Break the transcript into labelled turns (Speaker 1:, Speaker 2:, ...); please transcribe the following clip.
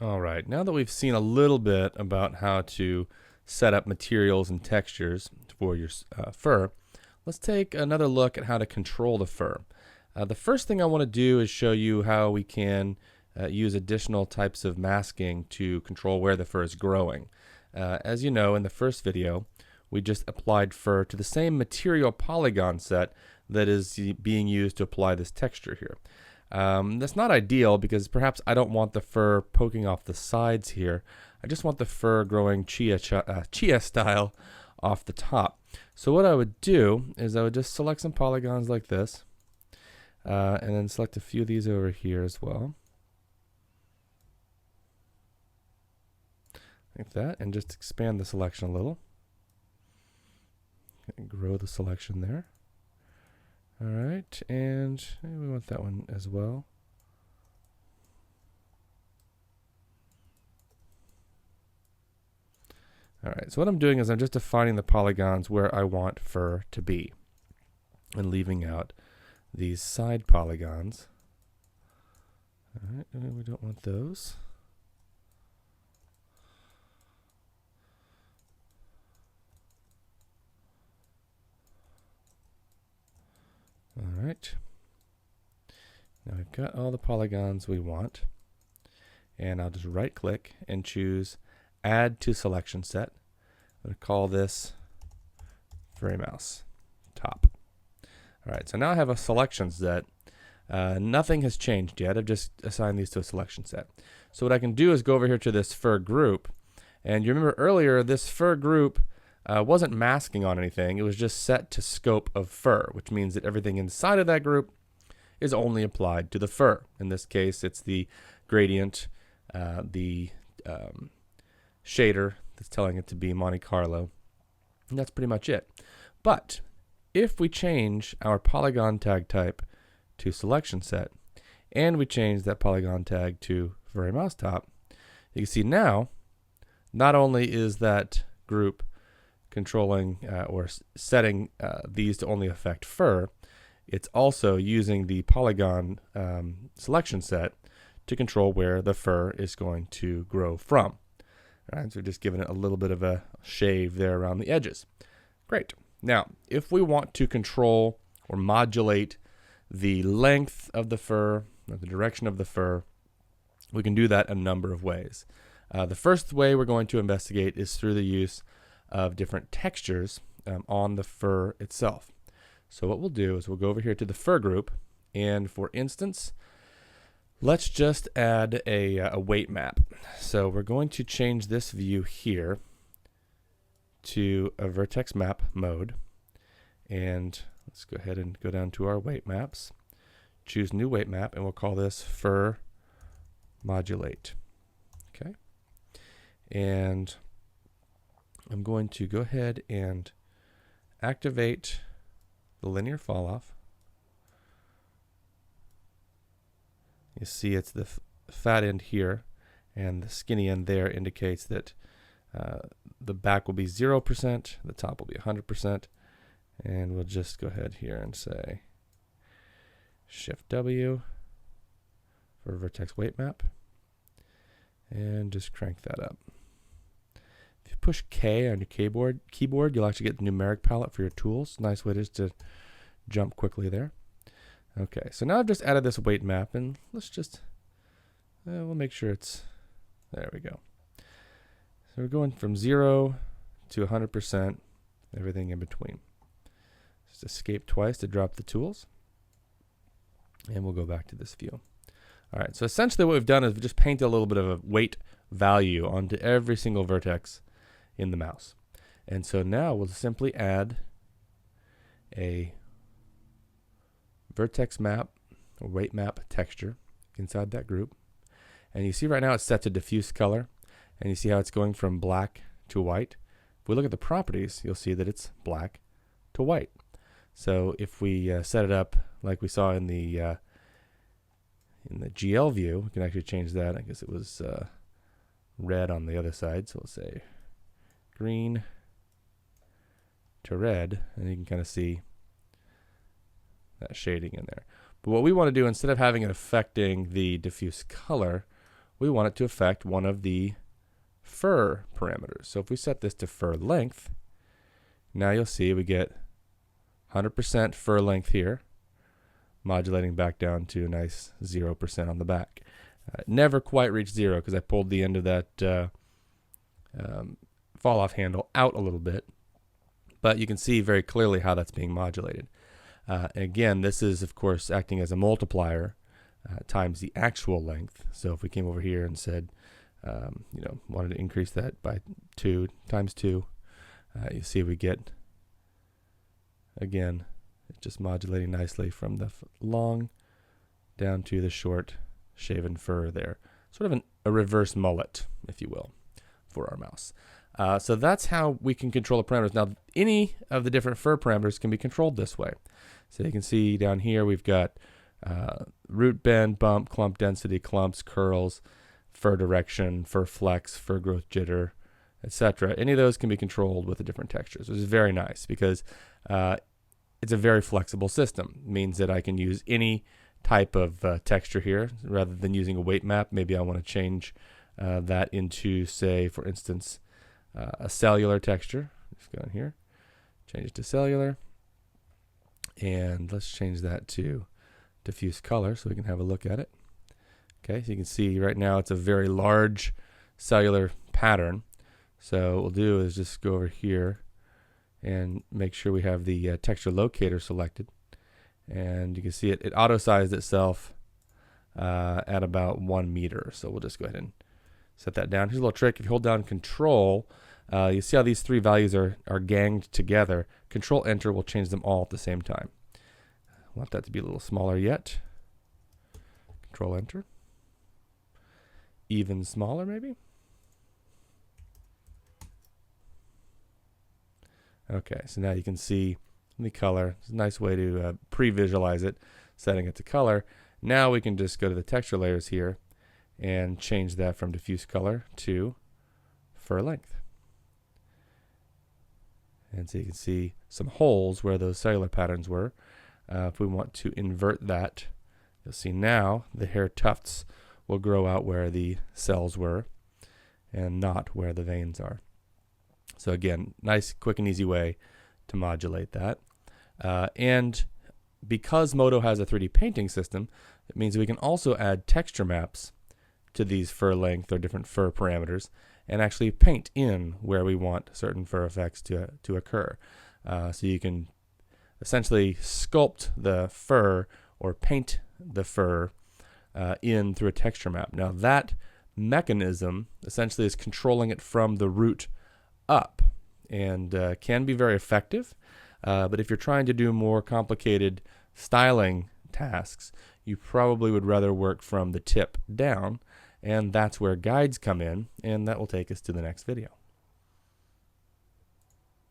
Speaker 1: All right, now that we've seen a little bit about how to set up materials and textures for your fur, let's take another look at how to control the fur. The first thing I want to do is show you how we can use additional types of masking to control where the fur is growing. As you know, in the first video, we just applied fur to the same material polygon set that is being used to apply this texture here. That's not ideal because perhaps I don't want the fur poking off the sides here. I just want the fur growing chia style off the top. So what I would do is I would just select some polygons like this, and then select a few of these over here as well. Like that, and just expand the selection a little. And grow the selection there. All right, and we want that one as well. All right, so what I'm doing is I'm just defining the polygons where I want fur to be and leaving out these side polygons. All right, and we don't want those. All right. Now we've got all the polygons we want, and I'll just right click and choose Add to Selection Set. I'm going to call this Furry Mouse Top. All right, so now I have a selection set. Nothing has changed yet. I've just assigned these to a selection set. So what I can do is go over here to this fur group, and you remember earlier this fur group wasn't masking on anything. It was just set to scope of fur, which means that everything inside of that group is only applied to the fur. In this case, it's the gradient, the shader that's telling it to be Monte Carlo, and that's pretty much it. But if we change our polygon tag type to selection set, and we change that polygon tag to furry mouse top, you can see now, not only is that group controlling or setting these to only affect fur, it's also using the polygon selection set to control where the fur is going to grow from. All right, so we're just giving it a little bit of a shave there around the edges. Great. Now, if we want to control or modulate the length of the fur or the direction of the fur, we can do that a number of ways. The first way we're going to investigate is through the use of different textures on the fur itself. So what we'll do is we'll go over here to the fur group, and for instance, let's just add a weight map. So we're going to change this view here to a vertex map mode, and let's go ahead and go down to our weight maps, choose new weight map, and we'll call this fur modulate. Okay, and I'm going to go ahead and activate the linear fall off. You see it's the fat end here, and the skinny end there indicates that the back will be 0%, the top will be 100%, and we'll just go ahead here and say Shift W for vertex weight map, and just crank that up. If you push K on your keyboard, you'll actually get the numeric palette for your tools. Nice way just to jump quickly there. Okay, so now I've just added this weight map, and let's just, we'll make sure it's, there we go. So we're going from 0 to 100%, everything in between. Just escape twice to drop the tools, and we'll go back to this view. All right, so essentially what we've done is we've just painted a little bit of a weight value onto every single vertex in the mouse. And so now we'll simply add a vertex map or weight map texture inside that group. And you see right now it's set to diffuse color, and you see how it's going from black to white. If we look at the properties, you'll see that it's black to white. So if we set it up like we saw in the GL view, we can actually change that. I guess it was red on the other side, so we'll say green to red, and you can kind of see that shading in there. But what we want to do, instead of having it affecting the diffuse color, we want it to affect one of the fur parameters. So if we set this to fur length, now you'll see we get 100% fur length here, modulating back down to a nice 0% on the back. Never quite reached 0 because I pulled the end of that fall off handle out a little bit, but you can see very clearly how that's being modulated. Again, this is of course acting as a multiplier times the actual length. So if we came over here and said, wanted to increase that by 2 times 2, you see we get, again, it's just modulating nicely from the long down to the short shaven fur there. Sort of a reverse mullet, if you will, for our mouse. So that's how we can control the parameters. Now, any of the different fur parameters can be controlled this way. So you can see down here we've got root bend, bump, clump density, clumps, curls, fur direction, fur flex, fur growth jitter, etc. Any of those can be controlled with the different textures, which is very nice because it's a very flexible system. It means that I can use any type of texture here rather than using a weight map. Maybe I want to change that into, say, for instance, a cellular texture. Let's go in here, change it to cellular, and let's change that to diffuse color so we can have a look at it. Okay, so you can see right now it's a very large cellular pattern. So what we'll do is just go over here and make sure we have the texture locator selected. And you can see it auto-sized itself at about 1 meter. So we'll just go ahead and set that down. Here's a little trick. If you hold down Control, you see how these 3 values are ganged together. Control Enter will change them all at the same time. I want that to be a little smaller yet. Control Enter. Even smaller maybe. Okay, so now you can see the color. It's a nice way to pre-visualize it, setting it to color. Now we can just go to the texture layers here and change that from diffuse color to fur length. And so you can see some holes where those cellular patterns were. If we want to invert that, you'll see now the hair tufts will grow out where the cells were and not where the veins are. So again, nice, quick, and easy way to modulate that. And because Modo has a 3D painting system, it means we can also add texture maps to these fur length or different fur parameters and actually paint in where we want certain fur effects to occur. So you can essentially sculpt the fur or paint the fur in through a texture map. Now that mechanism essentially is controlling it from the root up and can be very effective. But if you're trying to do more complicated styling tasks, you probably would rather work from the tip down, and that's where guides come in, and that will take us to the next video.